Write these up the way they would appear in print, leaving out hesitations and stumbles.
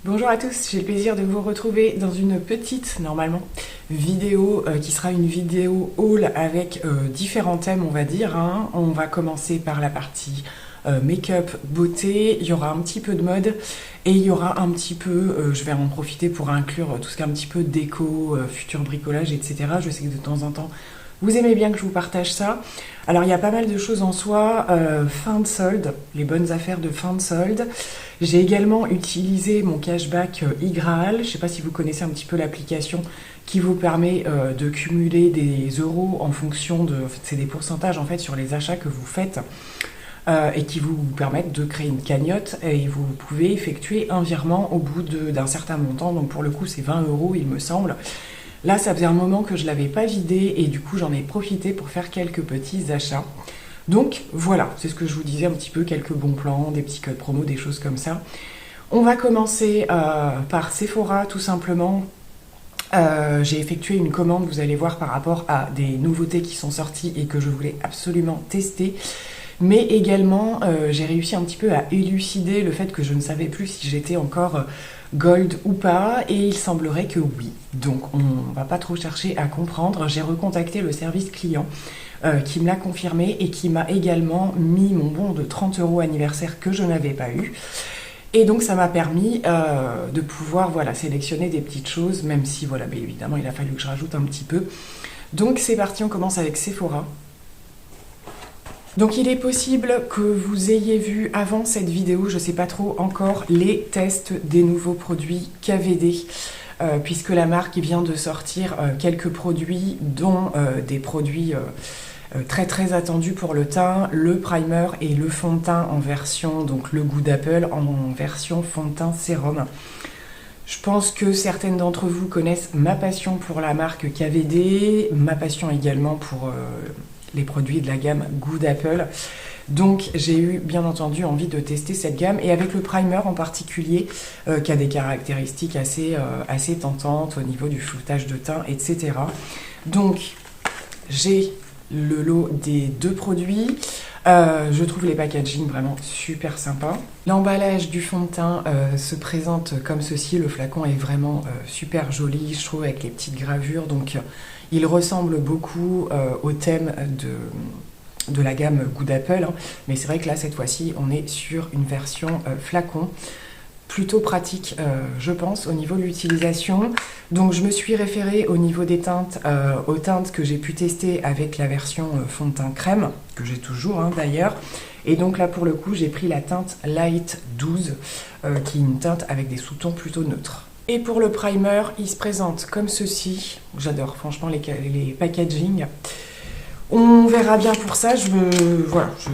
Bonjour à tous, j'ai le plaisir de vous retrouver dans une petite, normalement, vidéo qui sera une vidéo haul avec différents thèmes, on va dire. On va commencer par la partie make-up, beauté, il y aura un petit peu de mode et il y aura un petit peu, je vais en profiter pour inclure tout ce qui est un petit peu déco, futur bricolage, etc. Je sais que de temps en temps, vous aimez bien que je vous partage ça. Alors il y a pas mal de choses en soi, fin de solde, les bonnes affaires de fin de solde. J'ai également utilisé mon cashback iGraal. Je ne sais pas si vous connaissez un petit peu l'application qui vous permet de cumuler des euros en fonction de... C'est des pourcentages en fait sur les achats que vous faites et qui vous permettent de créer une cagnotte et vous pouvez effectuer un virement au bout d'un certain montant. Donc pour le coup c'est 20 euros il me semble. Là, ça faisait un moment que je ne l'avais pas vidé et du coup, j'en ai profité pour faire quelques petits achats. Donc voilà, c'est ce que je vous disais un petit peu, quelques bons plans, des petits codes promo, des choses comme ça. On va commencer par Sephora, tout simplement. J'ai effectué une commande, vous allez voir, par rapport à des nouveautés qui sont sorties et que je voulais absolument tester. Mais également, j'ai réussi un petit peu à élucider le fait que je ne savais plus si j'étais encore gold ou pas, et il semblerait que oui. Donc on ne va pas trop chercher à comprendre. J'ai recontacté le service client qui me l'a confirmé et qui m'a également mis mon bon de 30 euros anniversaire que je n'avais pas eu. Et donc ça m'a permis de pouvoir sélectionner des petites choses, même si bien évidemment il a fallu que je rajoute un petit peu. Donc c'est parti, on commence avec Sephora. Donc il est possible que vous ayez vu avant cette vidéo, je ne sais pas trop encore, les tests des nouveaux produits KVD, puisque la marque vient de sortir quelques produits, dont des produits très très attendus pour le teint, le primer et le fond de teint en version, donc le goût d'Apple, en version fond de teint sérum. Je pense que certaines d'entre vous connaissent ma passion pour la marque KVD, ma passion également pour... les produits de la gamme Goût d'Apple. Donc j'ai eu bien entendu envie de tester cette gamme et avec le primer en particulier qui a des caractéristiques assez tentantes au niveau du floutage de teint, etc. Donc j'ai le lot des deux produits. Je trouve les packaging vraiment super sympas. L'emballage du fond de teint se présente comme ceci. Le flacon est vraiment super joli, je trouve, avec les petites gravures. Donc il ressemble beaucoup au thème de la gamme Goût d'Apple. Mais c'est vrai que là, cette fois-ci, on est sur une version flacon. Plutôt pratique, je pense, au niveau de l'utilisation. Donc je me suis référée au niveau des teintes, aux teintes que j'ai pu tester avec la version fond de teint crème, que j'ai toujours d'ailleurs. Et donc là, pour le coup, j'ai pris la teinte Light 12, qui est une teinte avec des sous-tons plutôt neutres. Et pour le primer, il se présente comme ceci. J'adore franchement les packaging. On verra bien pour ça, je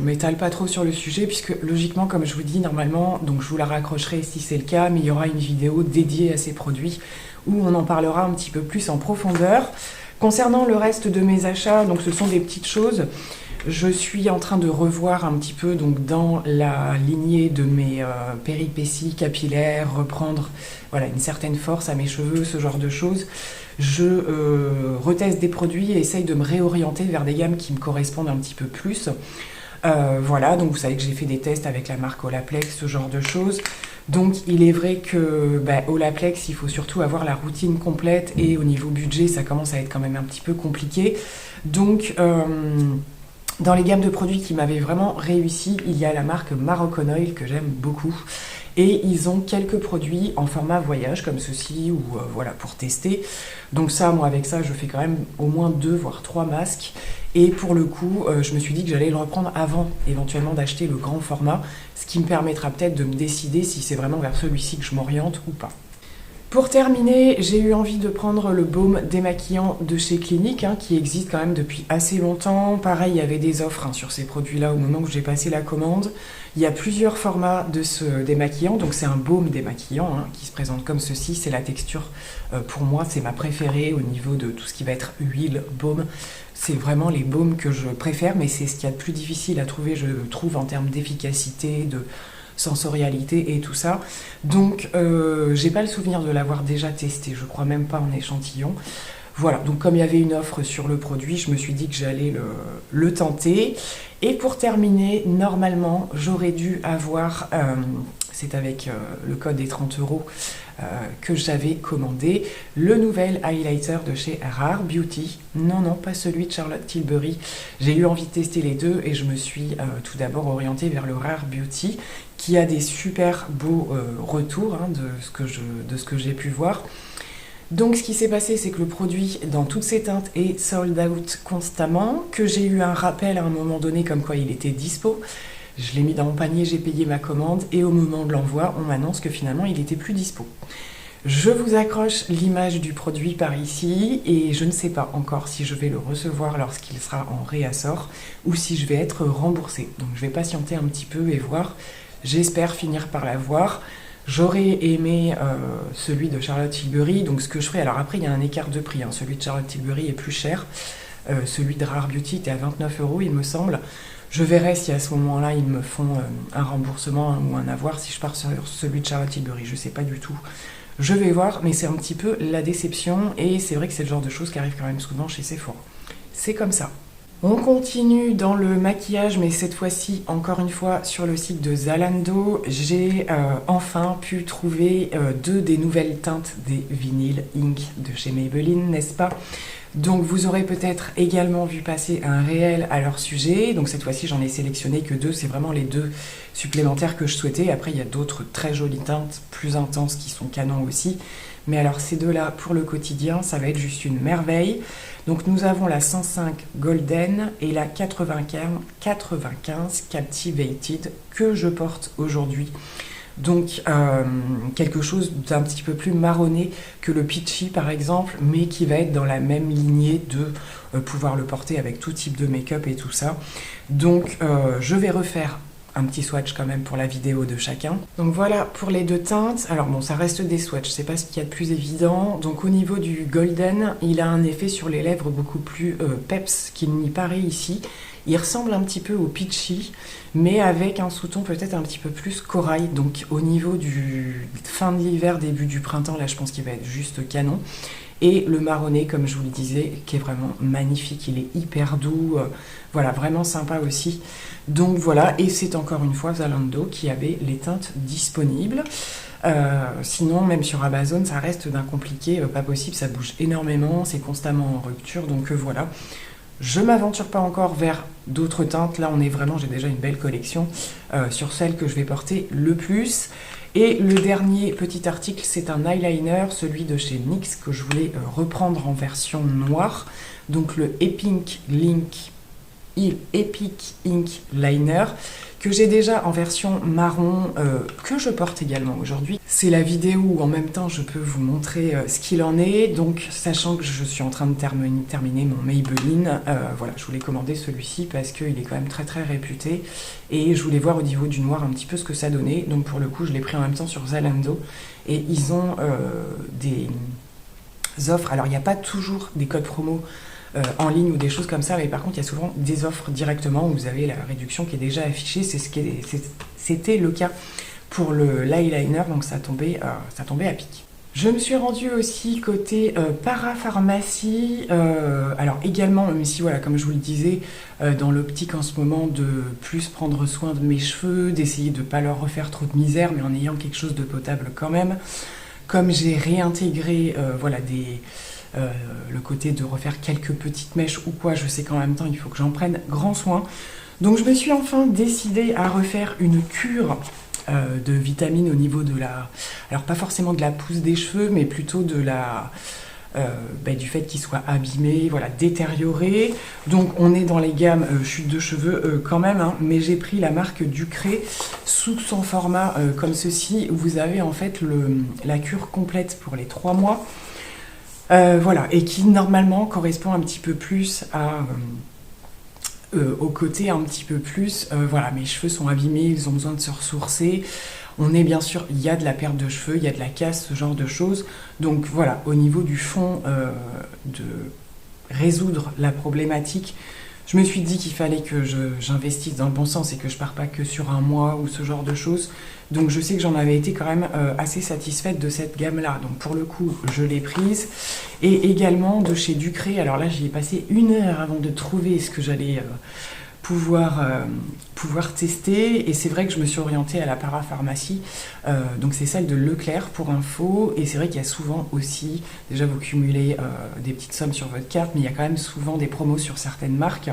m'étale pas trop sur le sujet puisque logiquement, comme je vous dis, normalement, donc je vous la raccrocherai si c'est le cas, mais il y aura une vidéo dédiée à ces produits où on en parlera un petit peu plus en profondeur. Concernant le reste de mes achats, donc ce sont des petites choses. Je suis en train de revoir un petit peu donc dans la lignée de mes péripéties capillaires, reprendre une certaine force à mes cheveux, ce genre de choses. Je reteste des produits et essaye de me réorienter vers des gammes qui me correspondent un petit peu plus. Donc vous savez que j'ai fait des tests avec la marque Olaplex, ce genre de choses. Donc il est vrai que Olaplex, il faut surtout avoir la routine complète et au niveau budget, ça commence à être quand même un petit peu compliqué. Donc dans les gammes de produits qui m'avaient vraiment réussi, il y a la marque Moroccan Oil que j'aime beaucoup. Et ils ont quelques produits en format voyage comme ceci ou pour tester. Donc ça, moi avec ça, je fais quand même au moins 2 voire 3 masques. Et pour le coup, je me suis dit que j'allais le reprendre avant éventuellement d'acheter le grand format, ce qui me permettra peut-être de me décider si c'est vraiment vers celui-ci que je m'oriente ou pas. Pour terminer, j'ai eu envie de prendre le baume démaquillant de chez Clinique, qui existe quand même depuis assez longtemps. Pareil, il y avait des offres sur ces produits-là au moment où j'ai passé la commande. Il y a plusieurs formats de ce démaquillant, donc c'est un baume démaquillant qui se présente comme ceci. C'est la texture, pour moi, c'est ma préférée au niveau de tout ce qui va être huile, baume. C'est vraiment les baumes que je préfère, mais c'est ce qu'il y a de plus difficile à trouver, je trouve, en termes d'efficacité, de sensorialité et tout ça. Donc j'ai pas le souvenir de l'avoir déjà testé, je crois même pas en échantillon. Voilà, donc comme il y avait une offre sur le produit, je me suis dit que j'allais le tenter. Et pour terminer, normalement, j'aurais dû avoir c'est avec le code des 30 € que j'avais commandé le nouvel highlighter de chez Rare Beauty. Non, non, pas celui de Charlotte Tilbury. J'ai eu envie de tester les deux et je me suis tout d'abord orientée vers le Rare Beauty qui a des super beaux retours hein, de ce que j'ai pu voir. Donc ce qui s'est passé, c'est que le produit dans toutes ses teintes est sold out constamment, que j'ai eu un rappel à un moment donné comme quoi il était dispo. Je l'ai mis dans mon panier, j'ai payé ma commande et au moment de l'envoi, on m'annonce que finalement il était plus dispo. Je vous accroche l'image du produit par ici et je ne sais pas encore si je vais le recevoir lorsqu'il sera en réassort ou si je vais être remboursée. Donc je vais patienter un petit peu et voir. J'espère finir par l'avoir. J'aurais aimé celui de Charlotte Tilbury, donc ce que je ferai, alors après il y a un écart de prix, hein. Celui de Charlotte Tilbury est plus cher, celui de Rare Beauty était à 29 € il me semble. Je verrai si à ce moment-là ils me font un remboursement hein, ou un avoir si je pars sur celui de Charlotte Tilbury, je sais pas du tout. Je vais voir, mais c'est un petit peu la déception et c'est vrai que c'est le genre de choses qui arrive quand même souvent chez Sephora. C'est comme ça. On continue dans le maquillage, mais cette fois-ci, encore une fois, sur le site de Zalando. J'ai enfin pu trouver deux des nouvelles teintes des Vinyl Ink de chez Maybelline, n'est-ce pas? Donc vous aurez peut-être également vu passer un réel à leur sujet. Donc cette fois-ci, j'en ai sélectionné que deux. C'est vraiment les deux supplémentaires que je souhaitais. Après, il y a d'autres très jolies teintes, plus intenses, qui sont canons aussi. Mais alors ces deux-là, pour le quotidien, ça va être juste une merveille. Donc nous avons la 105 Golden et la 95 Captivated que je porte aujourd'hui. Donc quelque chose d'un petit peu plus marronné que le Peachy par exemple, mais qui va être dans la même lignée de pouvoir le porter avec tout type de make-up et tout ça. Donc je vais refaire un petit swatch quand même pour la vidéo de chacun. Donc voilà pour les deux teintes. Alors bon, ça reste des swatchs, c'est pas ce qu'il y a de plus évident. Donc au niveau du Golden, il a un effet sur les lèvres beaucoup plus peps qu'il n'y paraît ici. Il ressemble un petit peu au Peachy, mais avec un sous-ton peut-être un petit peu plus corail. Donc au niveau du fin de l'hiver, début du printemps, là je pense qu'il va être juste canon. Et le marronné, comme je vous le disais, qui est vraiment magnifique, il est hyper doux, voilà, vraiment sympa aussi. Donc voilà, et c'est encore une fois Zalando qui avait les teintes disponibles. Sinon, même sur Amazon, ça reste d'un compliqué, pas possible, ça bouge énormément, c'est constamment en rupture, donc voilà. Je m'aventure pas encore vers d'autres teintes, là on est vraiment, j'ai déjà une belle collection sur celle que je vais porter le plus. Et le dernier petit article, c'est un eyeliner, celui de chez NYX, que je voulais reprendre en version noire. Donc le Epic Ink Liner, que j'ai déjà en version marron, que je porte également aujourd'hui. C'est la vidéo où en même temps je peux vous montrer ce qu'il en est. Donc sachant que je suis en train de terminer mon Maybelline, voilà, je voulais commander celui-ci parce qu'il est quand même très très réputé. Et je voulais voir au niveau du noir un petit peu ce que ça donnait. Donc pour le coup je l'ai pris en même temps sur Zalando. Et ils ont des offres, alors il n'y a pas toujours des codes promo en ligne ou des choses comme ça, mais par contre il y a souvent des offres directement où vous avez la réduction qui est déjà affichée. C'était le cas pour l'eyeliner, donc ça tombait à pic. Je me suis rendue aussi côté parapharmacie, alors également, même si voilà, comme je vous le disais, dans l'optique en ce moment de plus prendre soin de mes cheveux, d'essayer de ne pas leur refaire trop de misère, mais en ayant quelque chose de potable quand même. Comme j'ai réintégré voilà, le côté de refaire quelques petites mèches ou quoi, je sais qu'en même temps il faut que j'en prenne grand soin. Donc je me suis enfin décidée à refaire une cure de vitamines au niveau de la... Alors pas forcément de la pousse des cheveux, mais plutôt de la... du fait qu'ils soient abîmés, voilà, détériorés. Donc on est dans les gammes chute de cheveux quand même, hein, mais j'ai pris la marque Ducré sous son format comme ceci, où vous avez en fait la cure complète pour les 3 mois. Voilà, et qui normalement correspond un petit peu plus au côté un petit peu plus, voilà, mes cheveux sont abîmés, ils ont besoin de se ressourcer. On est bien sûr, il y a de la perte de cheveux, il y a de la casse, ce genre de choses. Donc voilà, au niveau du fond, de résoudre la problématique, je me suis dit qu'il fallait que j'investisse dans le bon sens et que je pars pas que sur un mois ou ce genre de choses. Donc je sais que j'en avais été quand même assez satisfaite de cette gamme-là. Donc pour le coup, je l'ai prise. Et également de chez Ducré. Alors là, j'y ai passé 1 heure avant de trouver ce que j'allais pouvoir tester. Et c'est vrai que je me suis orientée à la parapharmacie, donc c'est celle de Leclerc pour info. Et c'est vrai qu'il y a souvent aussi, déjà vous cumulez des petites sommes sur votre carte, mais il y a quand même souvent des promos sur certaines marques.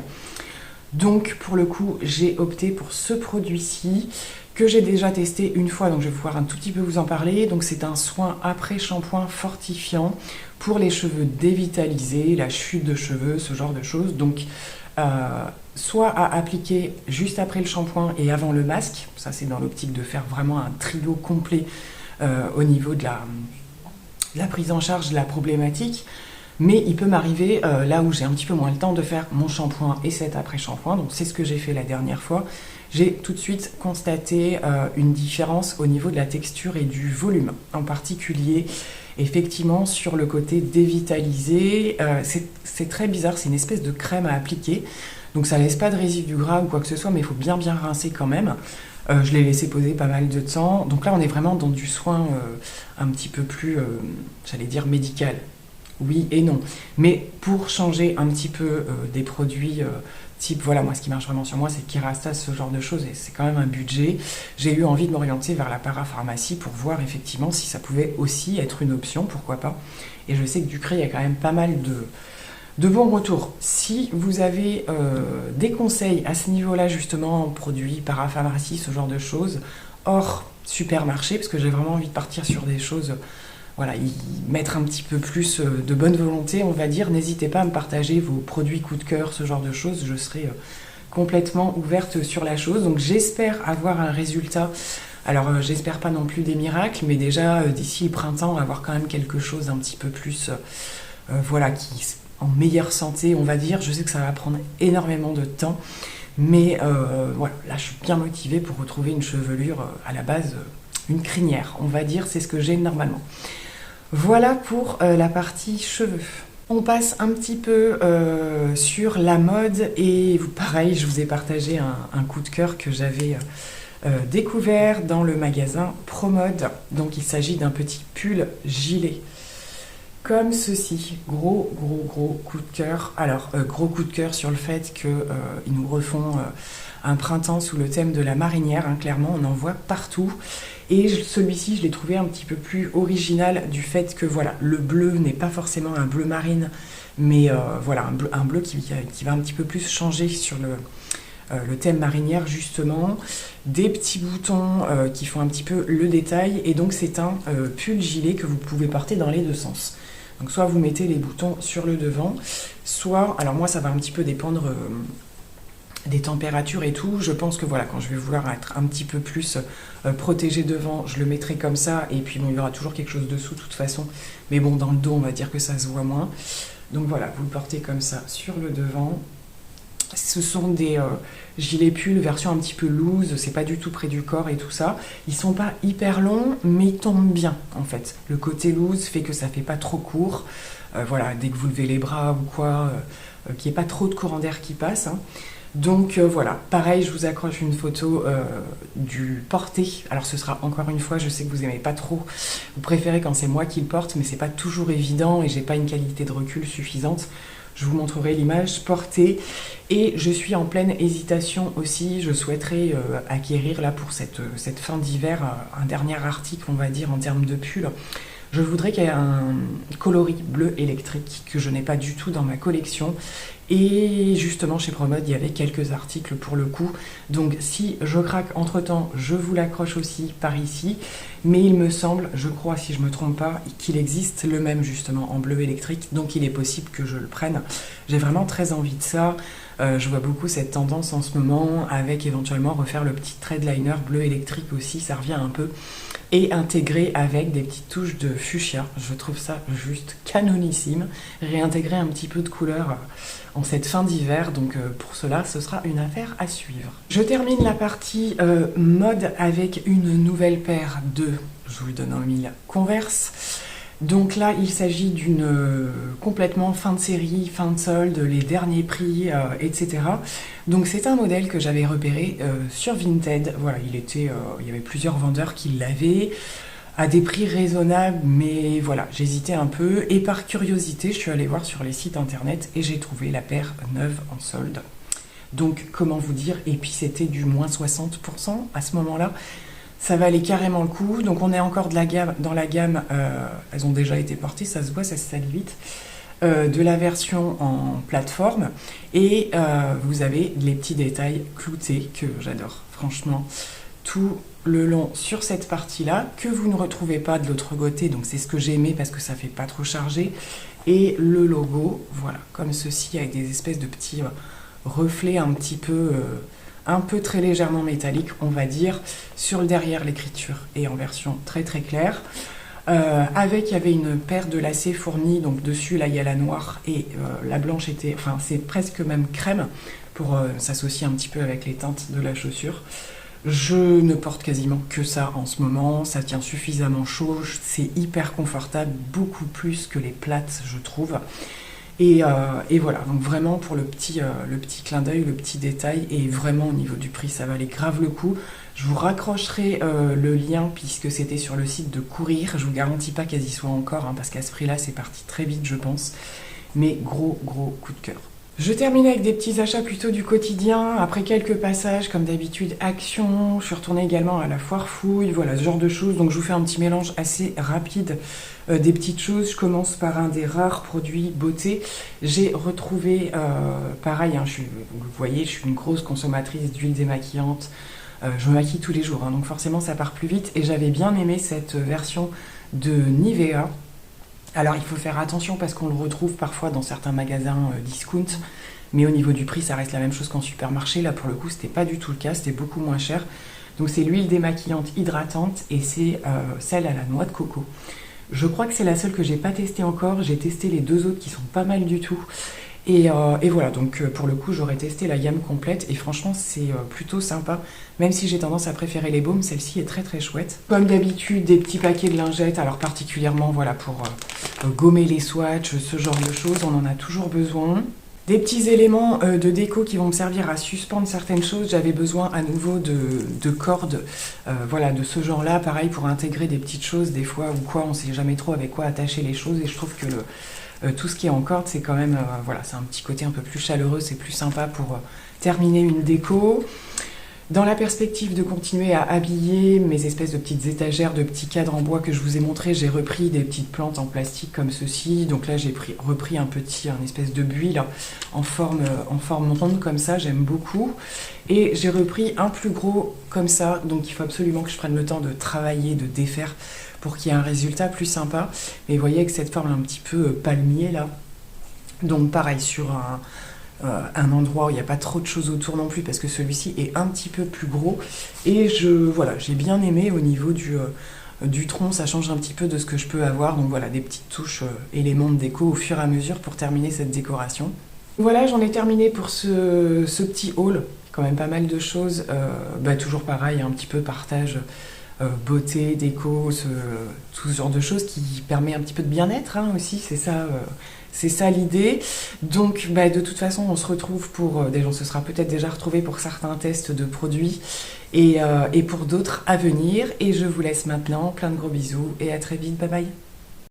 Donc pour le coup, j'ai opté pour ce produit-ci que j'ai déjà testé une fois, donc je vais pouvoir un tout petit peu vous en parler. Donc c'est un soin après shampoing fortifiant pour les cheveux dévitalisés, la chute de cheveux, ce genre de choses. Donc soit à appliquer juste après le shampoing et avant le masque, ça c'est dans l'optique de faire vraiment un trio complet au niveau de la prise en charge de la problématique. Mais il peut m'arriver, là où j'ai un petit peu moins le temps, de faire mon shampoing et cet après-shampoing. Donc c'est ce que j'ai fait la dernière fois. J'ai tout de suite constaté une différence au niveau de la texture et du volume. En particulier, effectivement, sur le côté dévitalisé, c'est très bizarre. C'est une espèce de crème à appliquer. Donc ça laisse pas de résidus gras ou quoi que ce soit, mais il faut bien rincer quand même. Je l'ai laissé poser pas mal de temps. Donc là, on est vraiment dans du soin un petit peu plus, j'allais dire, médical. Oui et non. Mais pour changer un petit peu des produits type, voilà, moi ce qui marche vraiment sur moi, c'est Kerastase, ce genre de choses, et c'est quand même un budget. J'ai eu envie de m'orienter vers la parapharmacie pour voir effectivement si ça pouvait aussi être une option, pourquoi pas. Et je sais que Ducré, il y a quand même pas mal de bons retours. Si vous avez des conseils à ce niveau-là, justement, produits, parapharmacie, ce genre de choses, hors supermarché, parce que j'ai vraiment envie de partir sur des choses, voilà, y mettre un petit peu plus de bonne volonté, on va dire. N'hésitez pas à me partager vos produits coup de cœur, ce genre de choses. Je serai complètement ouverte sur la chose. Donc j'espère avoir un résultat. Alors j'espère pas non plus des miracles, mais déjà d'ici le printemps, avoir quand même quelque chose un petit peu plus, voilà, qui en meilleure santé, on va dire. Je sais que ça va prendre énormément de temps, mais voilà, là je suis bien motivée pour retrouver une chevelure à la base, une crinière, on va dire, c'est ce que j'ai normalement. Voilà pour la partie cheveux. On passe un petit peu sur la mode et pareil, je vous ai partagé un coup de cœur que j'avais découvert dans le magasin ProMode. Donc il s'agit d'un petit pull gilet comme ceci. Gros coup de cœur. Alors gros coup de cœur sur le fait qu'ils nous refont un printemps sous le thème de la marinière, hein, clairement on en voit partout. Et celui-ci, je l'ai trouvé un petit peu plus original du fait que voilà, le bleu n'est pas forcément un bleu marine, mais voilà, un bleu qui va un petit peu plus changer sur le thème marinière justement. Des petits boutons qui font un petit peu le détail, et donc c'est un pull gilet que vous pouvez porter dans les deux sens. Donc soit vous mettez les boutons sur le devant, soit, alors moi ça va un petit peu dépendre des températures et tout. Je pense que voilà, quand je vais vouloir être un petit peu plus protégé devant, je le mettrai comme ça, et puis bon, il y aura toujours quelque chose dessous de toute façon, mais bon, dans le dos on va dire que ça se voit moins. Donc voilà, vous le portez comme ça sur le devant. Ce sont des gilets pulls version un petit peu loose, c'est pas du tout près du corps et tout ça. Ils sont pas hyper longs, mais ils tombent bien en fait. Le côté loose fait que ça fait pas trop court. Voilà, dès que vous levez les bras ou quoi, qu'il n'y ait pas trop de courant d'air qui passe, hein. Donc voilà, pareil, je vous accroche une photo du porté. Alors ce sera encore une fois, je sais que vous aimez pas trop, vous préférez quand c'est moi qui le porte, mais c'est pas toujours évident et j'ai pas une qualité de recul suffisante. Je vous montrerai l'image portée, et je suis en pleine hésitation aussi. Je souhaiterais acquérir là pour cette fin d'hiver un dernier article, on va dire, en termes de pull. Je voudrais qu'il y ait un coloris bleu électrique que je n'ai pas du tout dans ma collection. Et justement, chez ProMode, il y avait quelques articles pour le coup. Donc si je craque entre-temps, je vous l'accroche aussi par ici. Mais il me semble, je crois, si je ne me trompe pas, qu'il existe le même justement en bleu électrique. Donc il est possible que je le prenne. J'ai vraiment très envie de ça. Je vois beaucoup cette tendance en ce moment, avec éventuellement refaire le petit thread liner bleu électrique aussi, ça revient un peu. Et intégrer avec des petites touches de fuchsia. Je trouve ça juste canonissime. Réintégrer un petit peu de couleur en cette fin d'hiver. Donc pour cela, ce sera une affaire à suivre. Je termine la partie mode avec une nouvelle paire de, je vous le donne en mille, Converse. Donc là, il s'agit d'une complètement fin de série, fin de solde, les derniers prix, etc. Donc c'est un modèle que j'avais repéré sur Vinted. Voilà, il y avait plusieurs vendeurs qui l'avaient à des prix raisonnables, mais voilà, j'hésitais un peu. Et par curiosité, je suis allée voir sur les sites internet et j'ai trouvé la paire neuve en solde. Donc comment vous dire, et puis c'était du moins 60% à ce moment-là. Ça valait carrément le coup. Donc on est encore dans la gamme, elles ont déjà été portées, ça se voit, ça se salit vite, de la version en plateforme. Et vous avez les petits détails cloutés que j'adore, franchement. Tout le long sur cette partie-là, que vous ne retrouvez pas de l'autre côté. Donc c'est ce que j'ai aimé parce que ça fait pas trop chargé. Et le logo, voilà, comme ceci, avec des espèces de petits reflets un peu très légèrement métalliques, on va dire, sur le derrière l'écriture et en version très très claire. Il y avait une paire de lacets fournis, donc dessus là il y a la noire et la blanche c'est presque même crème pour s'associer un petit peu avec les teintes de la chaussure. Je ne porte quasiment que ça en ce moment, ça tient suffisamment chaud, c'est hyper confortable, beaucoup plus que les plates je trouve. Et voilà, donc vraiment pour le petit clin d'œil, le petit détail, et vraiment au niveau du prix, ça valait grave le coup. Je vous raccrocherai le lien puisque c'était sur le site de Courir. Je vous garantis pas qu'elles y soient encore, parce qu'à ce prix-là, c'est parti très vite, je pense. Mais gros coup de cœur. Je termine avec des petits achats plutôt du quotidien. Après quelques passages, comme d'habitude, Action. Je suis retournée également à la Foire Fouille, voilà, ce genre de choses. Donc je vous fais un petit mélange assez rapide des petites choses. Je commence par un des rares produits beauté. J'ai retrouvé, pareil, vous voyez, je suis une grosse consommatrice d'huile démaquillante. Je me maquille tous les jours, donc forcément ça part plus vite. Et j'avais bien aimé cette version de Nivea. Alors il faut faire attention parce qu'on le retrouve parfois dans certains magasins discount, mais au niveau du prix ça reste la même chose qu'en supermarché. Là pour le coup c'était pas du tout le cas, c'était beaucoup moins cher. Donc c'est l'huile démaquillante hydratante et c'est celle à la noix de coco. Je crois que c'est la seule que j'ai pas testée encore, j'ai testé les deux autres qui sont pas mal du tout. Et voilà, donc pour le coup j'aurais testé la gamme complète et franchement c'est plutôt sympa. Même si j'ai tendance à préférer les baumes, celle-ci est très très chouette. Comme d'habitude, des petits paquets de lingettes, alors particulièrement voilà pour gommer les swatchs, ce genre de choses, on en a toujours besoin. Des petits éléments de déco qui vont me servir à suspendre certaines choses. J'avais besoin à nouveau de cordes, voilà, de ce genre-là, pareil pour intégrer des petites choses des fois ou quoi, on sait jamais trop avec quoi attacher les choses et je trouve que tout ce qui est en corde, c'est quand même, voilà, c'est un petit côté un peu plus chaleureux, c'est plus sympa pour terminer une déco. Dans la perspective de continuer à habiller mes espèces de petites étagères, de petits cadres en bois que je vous ai montré, j'ai repris des petites plantes en plastique comme ceci. Donc là, j'ai repris un espèce de buis là, en forme ronde comme ça, j'aime beaucoup. Et j'ai repris un plus gros comme ça, donc il faut absolument que je prenne le temps de travailler, de défaire pour qu'il y ait un résultat plus sympa. Mais vous voyez avec cette forme un petit peu palmier là. Donc pareil, sur un endroit où il n'y a pas trop de choses autour non plus parce que celui-ci est un petit peu plus gros et voilà, j'ai bien aimé au niveau du tronc, ça change un petit peu de ce que je peux avoir, donc voilà, des petites touches éléments de déco au fur et à mesure pour terminer cette décoration. Voilà, j'en ai terminé pour ce petit haul, quand même pas mal de choses, toujours pareil, un petit peu partage beauté, déco, tout ce genre de choses qui permet un petit peu de bien-être aussi, c'est ça l'idée. Donc de toute façon on se retrouve on se sera peut-être déjà retrouvé pour certains tests de produits et pour d'autres à venir. Et je vous laisse maintenant, plein de gros bisous et à très vite, bye bye.